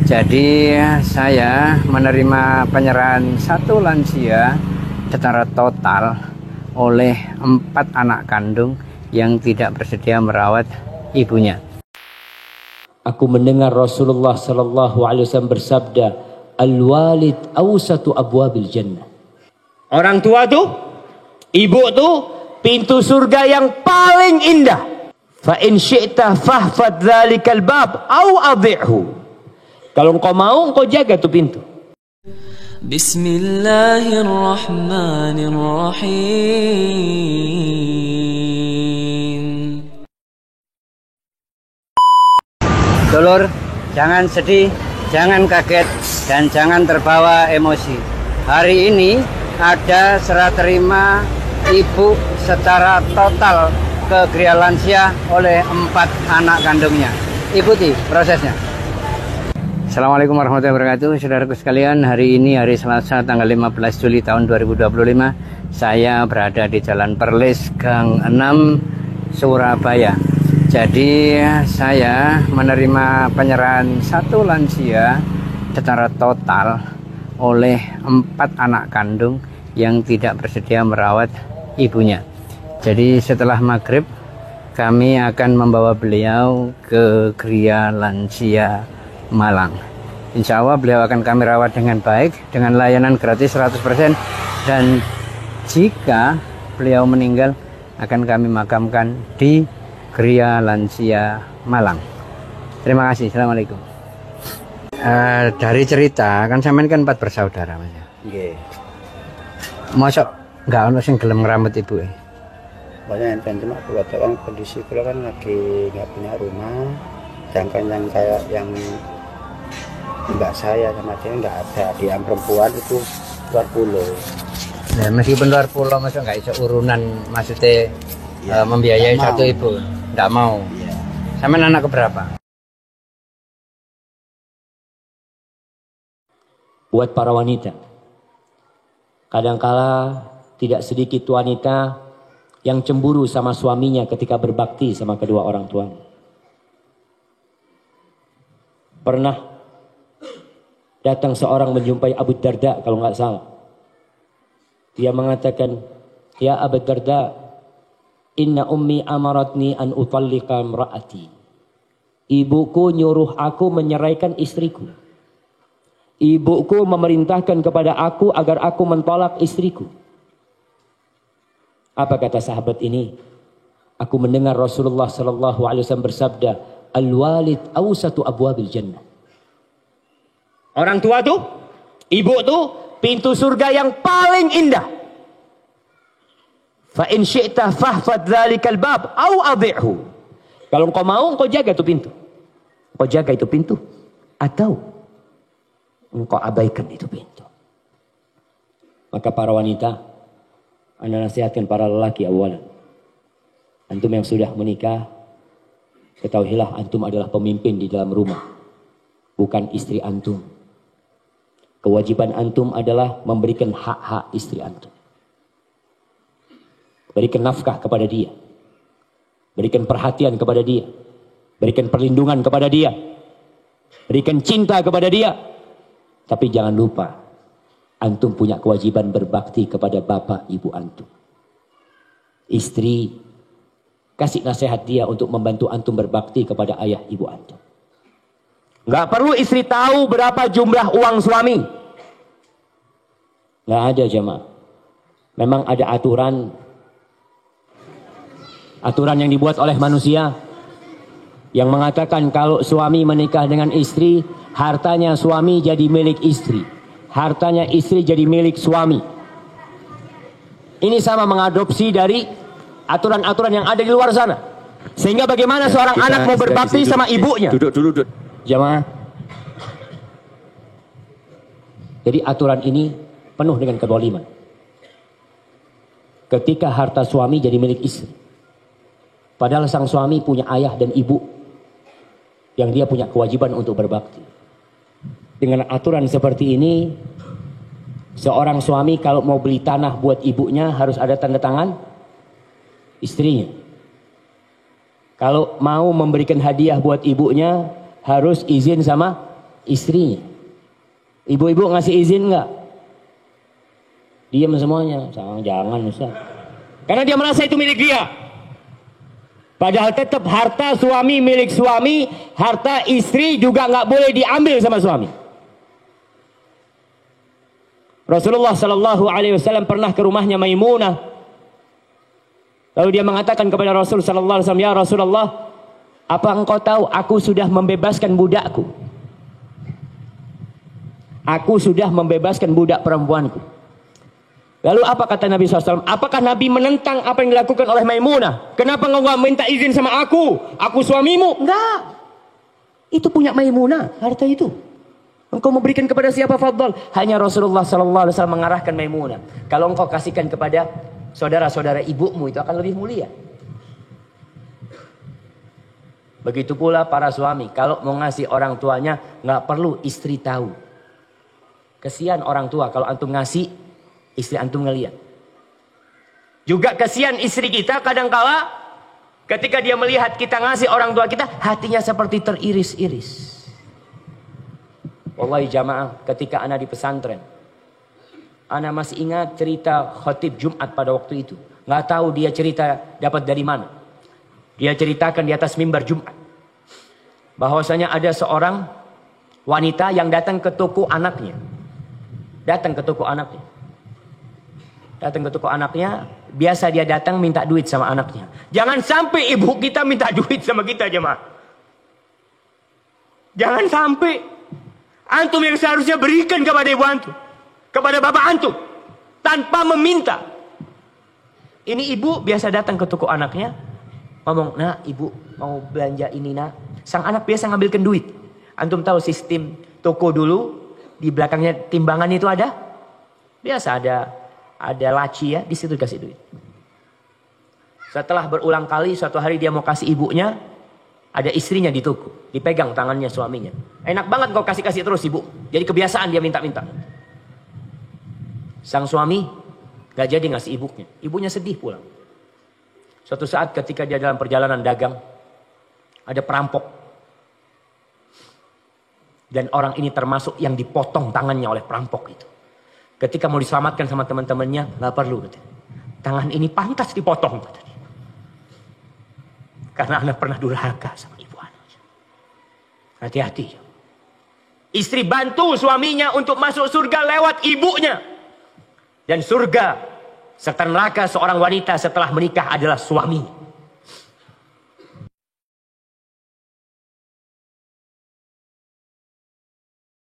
Jadi saya menerima penyerahan satu lansia secara total oleh 4 anak kandung yang tidak bersedia merawat ibunya. Aku mendengar Rasulullah sallallahu alaihi wasallam bersabda, "Al-walid awsatu abwabil jannah." Orang tua tuh, ibu tuh pintu surga yang paling indah. Fa in syi'ta fahfad dzalikal bab au adhi'hu. Kalau engkau mau, engkau jaga tuh pintu. Bismillahirrahmanirrahim. Dulur, jangan sedih, jangan kaget, dan jangan terbawa emosi. Hari ini ada serah terima ibu secara total ke Gria Lansia oleh 4 anak kandungnya. Ikuti prosesnya. Assalamualaikum warahmatullahi wabarakatuh. Saudaraku sekalian, hari ini hari Selasa tanggal 15 Juli tahun 2025. Saya berada di Jalan Perlis, Gang 6, Surabaya. Jadi saya menerima penyerahan satu lansia secara total oleh 4 anak kandung yang tidak bersedia merawat ibunya. Jadi setelah maghrib kami akan membawa beliau ke Gria Lansia Malang. Insya Allah beliau akan kami rawat dengan baik, dengan layanan gratis 100%, dan jika beliau meninggal akan kami makamkan di Gria Lansia Malang. Terima kasih. Assalamualaikum. Dari cerita kan sampean kan 4 bersaudara, Mas. Nggih. Mosok nggak ono sing gelem ngramut ibu. Banyak yang cuma kebetulan kondisi kula kan lagi nggak punya rumah, sedangkan yang saya yang mbak saya sama dia nggak ada, dia yang perempuan itu luar pulau. Nah, meskipun luar pulau, masuk nggak iso urunan, maksudnya ya, membiayai satu ibu, nggak mau. Ya. Sampean anak keberapa? Buat para wanita, kadangkala tidak sedikit wanita yang cemburu sama suaminya ketika berbakti sama kedua orang tuanya. Pernah datang seorang menjumpai Abu Darda, kalau nggak salah. Dia mengatakan, "Ya Abu Darda, inna ummi amaratni an utallika imra'ati." Ibuku nyuruh aku menyeraikan istriku. Ibuku memerintahkan kepada aku agar aku mentolak istriku. Apa kata sahabat ini? Aku mendengar Rasulullah sallallahu alaihi wasallam bersabda, "Al-walid awsatu abwabil jannah." Orang tua tuh, ibu tuh pintu surga yang paling indah. Fa in syi'ta fahfad dzalikal bab au adhi'hu. Kalau engkau mau, engkau jaga tuh pintu. Engkau jaga itu pintu atau engkau abaikan itu pintu. Maka para wanita, Anda nasihatkan para lelaki awalan. Antum yang sudah menikah, ketahuilah antum adalah pemimpin di dalam rumah, bukan istri antum. Kewajiban antum adalah memberikan hak-hak istri antum. Berikan nafkah kepada dia. Berikan perhatian kepada dia. Berikan perlindungan kepada dia. Berikan cinta kepada dia. Tapi jangan lupa, antum punya kewajiban berbakti kepada bapak ibu antum. Istri, kasih nasihat dia untuk membantu antum berbakti kepada ayah ibu antum. Gak perlu istri tahu berapa jumlah uang suami. Gak ada jemaah. Memang ada aturan yang dibuat oleh manusia yang mengatakan kalau suami menikah dengan istri, hartanya suami jadi milik istri, hartanya istri jadi milik suami. Ini sama mengadopsi dari aturan-aturan yang ada di luar sana. Sehingga bagaimana seorang anak mau berbakti sama ibunya? Duduk. Jamaah. Jadi aturan ini penuh dengan kezaliman. Ketika harta suami jadi milik istri, padahal sang suami punya ayah dan ibu yang dia punya kewajiban untuk berbakti. Dengan aturan seperti ini, seorang suami kalau mau beli tanah buat ibunya harus ada tanda tangan istrinya. Kalau mau memberikan hadiah buat ibunya harus izin sama istrinya. Ibu-ibu ngasih izin nggak? Diam semuanya. Jangan Ustaz. Karena dia merasa itu milik dia. Padahal tetap harta suami milik suami, harta istri juga nggak boleh diambil sama suami. Rasulullah Shallallahu Alaihi Wasallam pernah ke rumahnya Maimunah. Lalu dia mengatakan kepada Rasul Shallallahu Alaihi Wasallam, ya Rasulullah, apa engkau tahu aku sudah membebaskan budakku? Aku sudah membebaskan budak perempuanku. Lalu apa kata Nabi SAW? Apakah Nabi menentang apa yang dilakukan oleh Maimunah? Kenapa engkau nggak minta izin sama aku? Aku suamimu? Enggak. Itu punya Maimunah, harta itu. Engkau memberikan kepada siapa fadl? Hanya Rasulullah SAW mengarahkan Maimunah. Kalau engkau kasihkan kepada saudara-saudara ibumu itu akan lebih mulia. Begitu pula para suami. Kalau mau ngasih orang tuanya, nggak perlu istri tahu. Kesian orang tua kalau antum ngasih, istri antum ngeliat. Juga kesian istri kita kadangkala ketika dia melihat kita ngasih orang tua kita, hatinya seperti teriris-iris. Wallahi jamaah, ketika anak di pesantren, anak masih ingat cerita khotib Jumat pada waktu itu. Nggak tahu dia cerita dapat dari mana. Dia ceritakan di atas mimbar Jumat bahwasanya ada seorang wanita yang datang ke toko anaknya. Datang ke toko anaknya, biasa dia datang minta duit sama anaknya. Jangan sampai ibu kita minta duit sama kita, jemaah. Jangan sampai. Antum yang seharusnya berikan kepada ibu antum, kepada bapak antum, tanpa meminta. Ini ibu biasa datang ke toko anaknya, ngomong, nak ibu mau belanja ini nak. Sang anak biasa ngambilkan duit. Antum tahu sistem toko dulu, di belakangnya timbangan itu ada? Biasa ada laci ya, di situ dikasih duit. Setelah berulang kali, suatu hari dia mau kasih ibunya, ada istrinya di toko, dipegang tangannya suaminya. Enak banget kau kasih-kasih terus ibu. Jadi kebiasaan dia minta-minta. Sang suami gak jadi ngasih ibunya. Ibunya sedih pulang. Suatu saat ketika dia dalam perjalanan dagang, ada perampok. Dan orang ini termasuk yang dipotong tangannya oleh perampok itu. Ketika mau diselamatkan sama teman-temannya, gak perlu. Tangan ini pantas dipotong. Karena anak pernah durhaka sama ibu anak. Hati-hati. Istri bantu suaminya untuk masuk surga lewat ibunya. Dan surga serta neraka seorang wanita setelah menikah adalah suami.